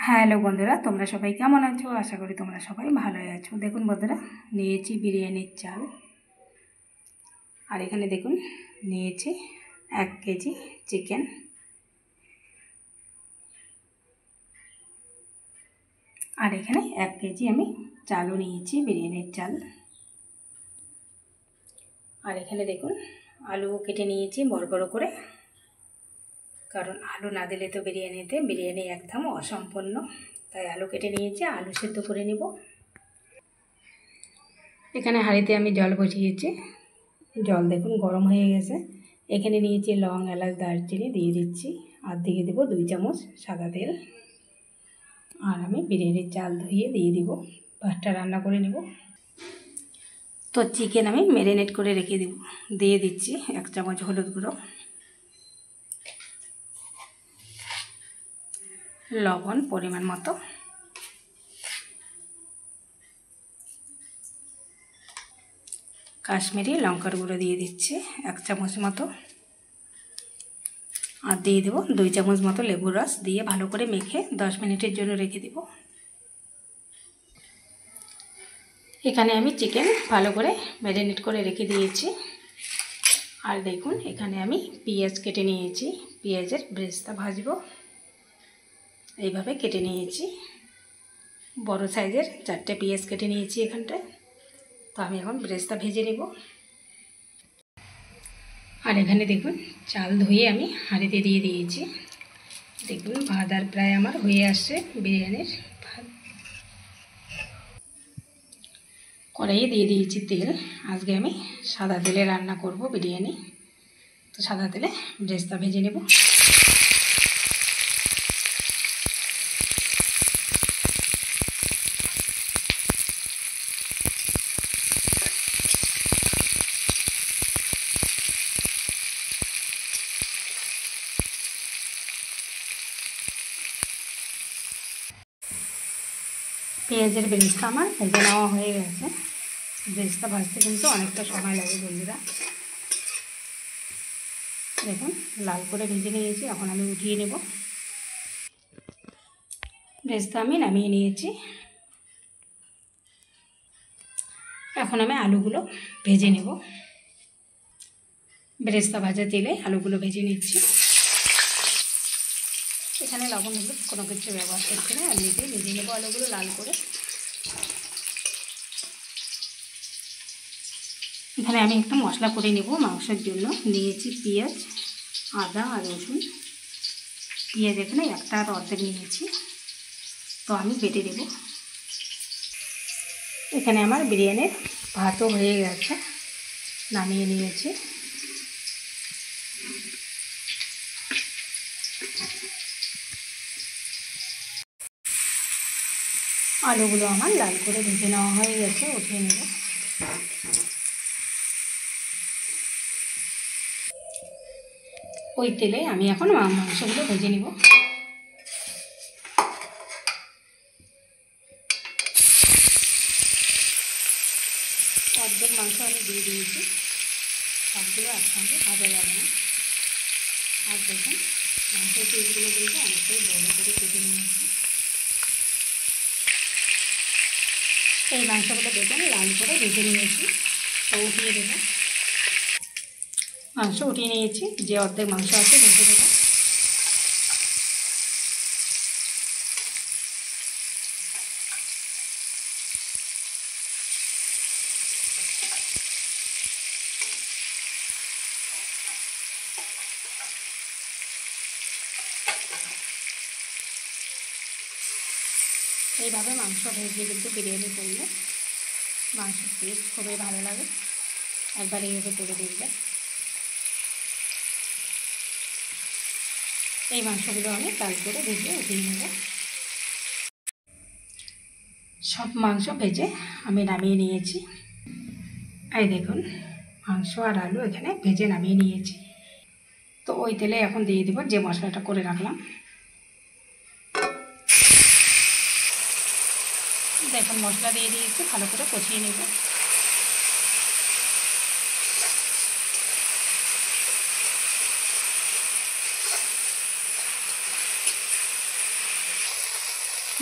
Hello বন্ধুরা, তোমরা সবাই কেমন আছো? আশা করি তোমরা সবাই ভালোই আছো। দেখুন বন্ধুরা, নিয়েছি বিরিয়ানির চাল, আর এখানে দেখুন নিয়েছি 1 কেজি চিকেন, আর এখানে 1 কেজি আমি চালও নিয়েছি, বিরিয়ানির চাল। আর এখানে দেখুন আলু কেটে নিয়েছি বড় বড় করে, কারণ আলু না দিলে তো বিরিয়ানি একদম অসম্পূর্ণ, তাই আলু কেটে নিয়েছি। আলু সেদ্ধ করে নেব। এখানে হাঁড়িতে আমি জল বসিয়েছি, জল দেখুন গরম হয়ে গেছে। এখানে নিয়েছি লং, এলাচ, দারচিনি দিয়ে দিচ্ছি, আর দিয়ে দেবো 2 চামচ সাদা তেল। আর আমি বিরিয়ানির চাল ধুয়ে দিয়ে দিব, ভাতটা রান্না করে নেব। তো চিকেন আমি ম্যারিনেট করে রেখে দেব। দিয়ে দিচ্ছি 1 চামচ হলুদ গুঁড়ো, লবণ পরিমাণ মতো, কাশ্মীরি লঙ্কার গুঁড়ো দিয়ে দিচ্ছি 1 চামচ মতো, আর দিয়ে দেবো 2 চামচ মতো লেবুর রস। দিয়ে ভালো করে মেখে 10 মিনিটের জন্য রেখে দেব। এখানে আমি চিকেন ভালো করে ম্যারিনেট করে রেখে দিয়েছি। আর দেখুন এখানে আমি পেঁয়াজ কেটে নিয়েছি, পেঁয়াজের ব্রেস্তা ভাজবো। এইভাবে কেটে নিয়েছি, বড় সাইজের 4টে পেঁয়াজ কেটে নিয়েছি এখানটায়। তো আমি এখন ব্রেস্তা ভেজে নেব। আর এখানে দেখুন চাল ধুয়ে আমি হাঁড়িতে দিয়ে দিয়েছি। দেখুন ভাত আর প্রায় আমার হয়ে আসছে বিরিয়ানির ভাত। কড়াইয়ে দিয়ে দিয়েছি তেল। আজকে আমি সাদা তেলে রান্না করব বিরিয়ানি। তো সাদা তেলে ব্রেস্তা ভেজে নেব। পেঁয়াজের ব্রেস্তা আমার ভেজে নেওয়া হয়ে গেছে। ব্রেস্তা ভাজতে কিন্তু অনেকটা সময় লাগে বন্ধুরা। দেখুন লাল করে ভেজে নিয়েছি, এখন আমি উঠিয়ে নেব। ব্রেস্তা আমি নামিয়ে নিয়েছি। এখন আমি আলুগুলো ভেজে নেব। ব্রেস্তা ভাজা তেলে আলুগুলো ভেজে নিচ্ছি। এখানে লবণ হলুদ কোনো কিছু ব্যবহার করছি না, এমনিতেই ভেজে নেব আলুগুলো লাল করে। এখানে আমি একটা মশলা করে নেব মাংসের জন্য। নিয়েছি পেঁয়াজ, আদা আর রসুন। পেঁয়াজ এখানে একটা আর অর্ধেক নিয়েছি, তো আমি বেটে দেব। এখানে আমার বিরিয়ানির ভাতও হয়ে গেছে, নামিয়ে নিয়েছি। আলুগুলো আমার লাল করে ভেজে নেওয়া হয়ে গেছে, উঠিয়ে নেব। ওই তেলে আমি এখন মাংসগুলো ভেজে নেব। অর্ধেক মাংস আমি দিয়ে দিয়েছি, সবগুলো একসঙ্গে ভাজা যাবে না। আর দেখুন মাংসের পিসগুলো কিন্তু অনেকটাই বড় করে কেটে নিয়েছি। এই মাংসগুলো দেখুন লাল করে ভেজে নিয়েছি, তো উঠিয়ে দেবো। মাংস উঠিয়ে নিয়েছি, যে অর্ধেক মাংস আছে ভেজে দেবো। এইভাবে মাংস ভেজে কিন্তু বিরিয়ানি করলে মাংসের টেস্ট খুবই ভালো লাগে। একবার এইভাবে করে দেখবে। এই মাংসগুলো আমি লাল করে ভেজে উঠিয়ে নেব। সব মাংস ভেজে আমি নামিয়ে নিয়েছি। এই দেখুন মাংস আর আলু এখানে ভেজে নামিয়ে নিয়েছি। তো ওই তেলে এখন দিয়ে দেবো যে মশলাটা করে রাখলাম। দেখুন মশলা দিয়ে দিয়েছি, ভালো করে কষিয়ে নেব।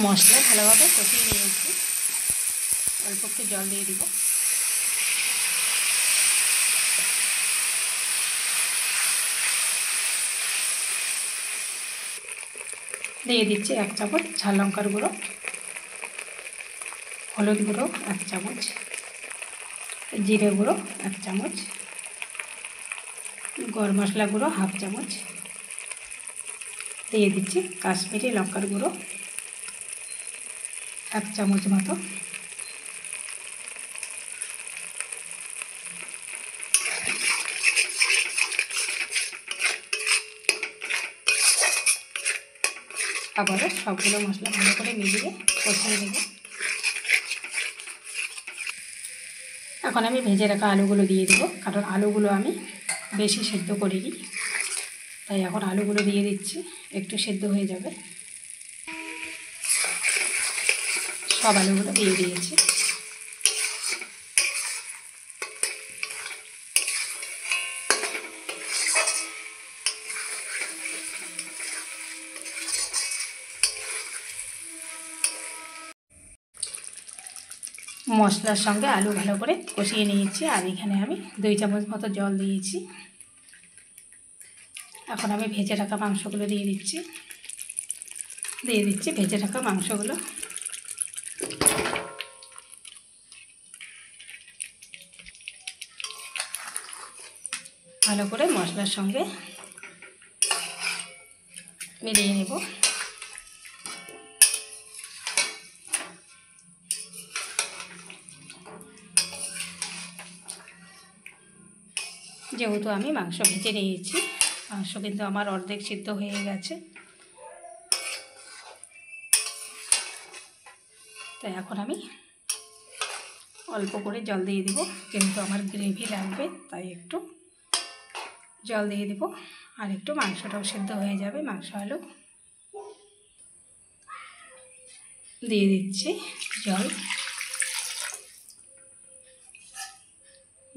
মশলা ভালোভাবে কষিয়ে নিয়েছি, অল্প একটু জল দিয়ে দিব। দিয়ে দিচ্ছি 1 চামচ ঝাল লঙ্কার গুঁড়ো, হলুদ গুঁড়ো 1 চামচ, জিরে গুঁড়ো 1 চামচ, গরম মশলা গুঁড়ো 1/2 চামচ, দিয়ে দিচ্ছি কাশ্মীরি লঙ্কার গুঁড়ো 1 চামচ মতো, আবারও সবগুলো মশলা ভালো করে মিলিয়ে কষিয়ে নেব। এখন আমি ভেজে রাখা আলুগুলো দিয়ে দেবো, কারণ আলুগুলো আমি বেশি সেদ্ধ করিনি, তাই এখন আলুগুলো দিয়ে দিচ্ছি, একটু সেদ্ধ হয়ে যাবে। সব আলুগুলো দিয়ে দিয়েছি। মশলার সঙ্গে আলু ভালো করে কষিয়ে নিয়েছি, আর এখানে আমি 2 চামচ মতো জল দিয়েছি। এখন আমি ভেজে রাখা মাংসগুলো দিয়ে দিচ্ছি ভেজে রাখা মাংসগুলো। ভালো করে মশলার সঙ্গে মিলিয়ে নেব। যেহেতু আমি মাংস ভেজে নিয়েছি, মাংস কিন্তু আমার অর্ধেক সিদ্ধ হয়ে গেছে, তাই এখন আমি অল্প করে জল দিয়ে দিব, যেহেতু আমার গ্রেভি লাগবে তাই একটু জল দিয়ে দিব, আর একটু মাংসটাও সিদ্ধ হয়ে যাবে। মাংস আলু দিয়ে দিচ্ছি জল,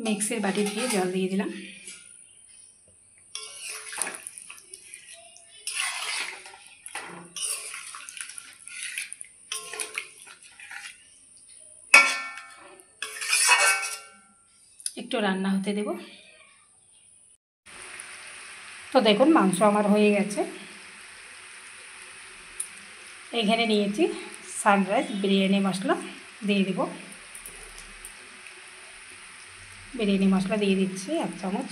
মিক্সির বাটি দিয়ে জল দিয়ে দিলাম। একটু রান্না হতে দেব। তো দেখুন মাংস আমার হয়ে গেছে। এখানে নিয়েছি সানরাইজ বিরিয়ানি মশলা, দিয়ে দেব। বিরিয়ানি মশলা দিয়ে দিচ্ছি 1 চামচ।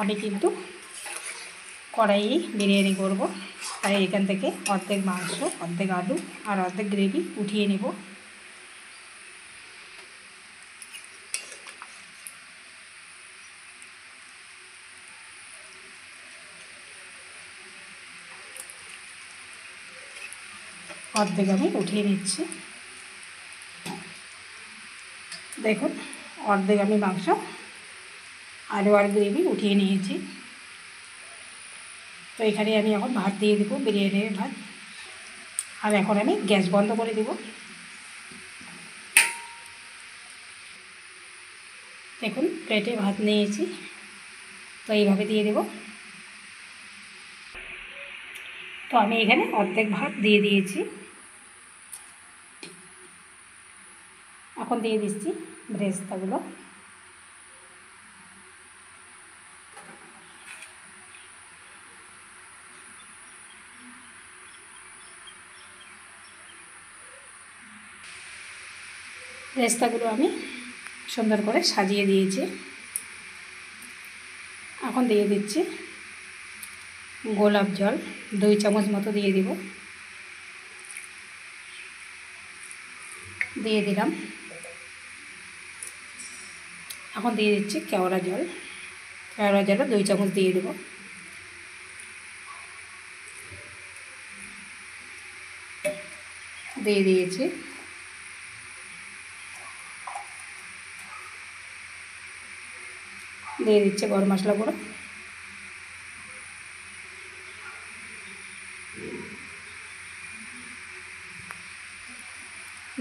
আমি কিন্তু কড়াই বিরিয়ানি করব, তাই এখান থেকে অর্ধেক মাংস, অর্ধেক আলু আর অর্ধেক গ্রেভি উঠিয়ে নেব। অর্ধেক আমি উঠিয়ে নিচ্ছি। দেখুন অর্ধেক আমি মাংস, আলু আর গ্রেভি উঠিয়ে নিয়েছি। তো এখানে আমি এখন ভাত দিয়ে দেবো, বিরিয়ানির ভাত। আর এখন আমি গ্যাস বন্ধ করে দেব। দেখুন প্লেটে ভাত নিয়েছি, তো এইভাবে দিয়ে দেব। তো আমি এখানে অর্ধেক ভাত দিয়ে দিয়েছি। এখন দিয়ে দিচ্ছি ব্রেস্তাগুলো। ব্রেস্তাগুলো আমি সুন্দর করে সাজিয়ে দিয়েছি। এখন দিয়ে দিচ্ছি গোলাপ জল, 2 চামচ মতো দিয়ে দিব। দিয়ে দিলাম। এখন দিয়ে দিচ্ছি কেওড়া জল, কেওড়া জলও 2 চামচ দিয়ে দেব। দিয়ে দিয়েছি। দিয়ে দিচ্ছি গরম মশলা গুঁড়ো,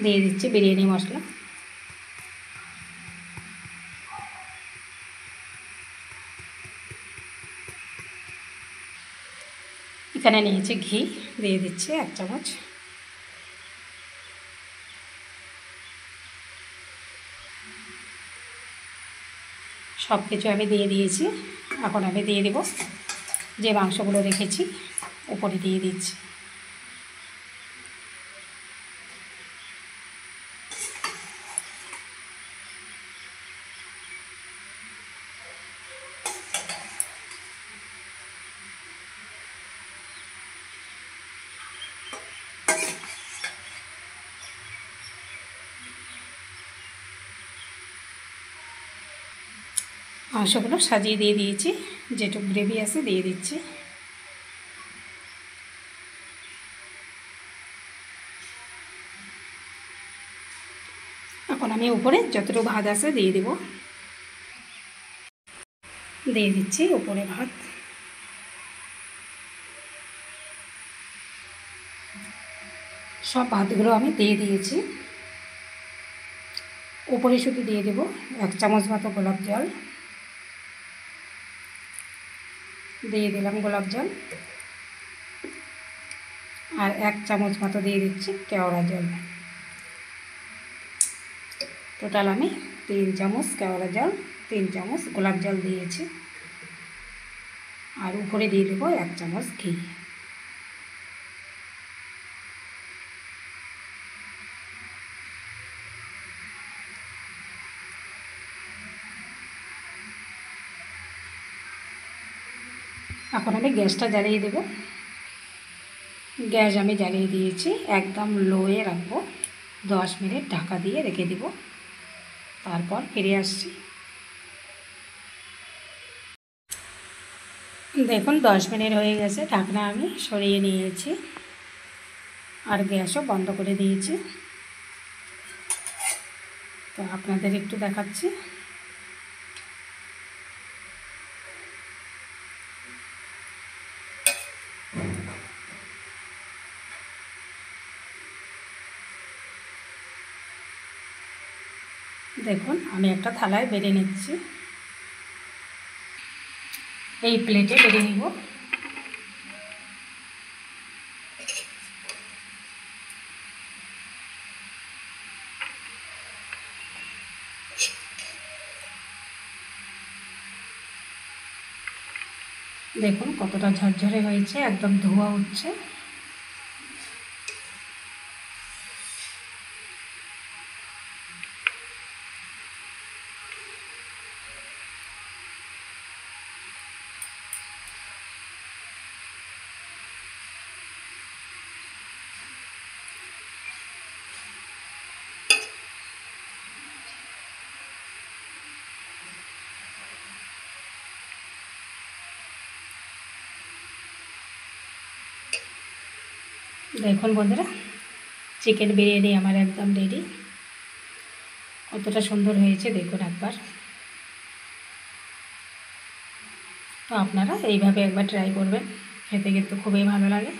দিয়ে দিচ্ছি বিরিয়ানি মশলা, এখানে নিয়েছি ঘি, দিয়ে দিচ্ছি 1 চামচ। সব কিছু আমি দিয়ে দিয়েছি। এখন আমি দিয়ে দেব যে মাংসগুলো রেখেছি, উপরে দিয়ে দিচ্ছি। মাংসগুলো সাজিয়ে দিয়ে দিয়েছি, যেটুকু গ্রেভি আছে দিয়ে দিচ্ছি। এখন আমি উপরে যতটুকু ভাত আছে দিয়ে দেব। দিয়ে দিচ্ছি উপরে ভাত। সব ভাতগুলো আমি দিয়ে দিয়েছি। উপরে শুধু দিয়ে দেব 1 চামচ মতো গোলাপ জল। দিয়ে দিলাম গোলাপ জল, আর 1 চামচ মতো দিয়ে দিচ্ছি কেওড়া জল। টোটাল আমি 3 চামচ কেওড়া জল, 3 চামচ গোলাপ জল দিয়েছি। আর উপরে দিয়ে দেবো 1 চামচ ঘি। এখন আমি গ্যাসটা জ্বালিয়ে দেব। গ্যাস আমি জ্বালিয়ে দিয়েছি, একদম লোয়ে রাখবো। 10 মিনিট ঢাকা দিয়ে রেখে দেব, তারপর ফিরে আসছি। দেখুন 10 মিনিট হয়ে গেছে, ঢাকনা আমি সরিয়ে নিয়েছি আর গ্যাসও বন্ধ করে দিয়েছি। তো আপনাদের একটু দেখাচ্ছি। দেখুন আমি একটা থালায় বেড়ে নিচ্ছি। এই প্লেটে বেড়ে নিব। দেখুন কতটা ঝরঝরে হয়েছে, একদম ধোয়া উঠছে। দেখুন বন্ধুরা, চিকেন বিরিয়ানি আমার একদম রেডি। কতটা সুন্দর হয়েছে দেখুন একবার। তো আপনারা এইভাবে একবার ট্রাই করবেন, খেতে কিন্তু খুবই ভালো লাগে।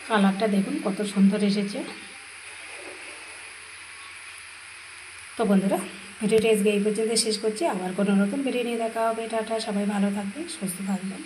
কালারটা দেখুন কত সুন্দর এসেছে। তো বন্ধুরা, ভিডিওটি আজকে এই পর্যন্ত শেষ করছি। আবার কোনো নতুন ভিডিও নিয়ে দেখা হবে। টাটা, সবাই ভালো থাকবেন, সুস্থ থাকবেন।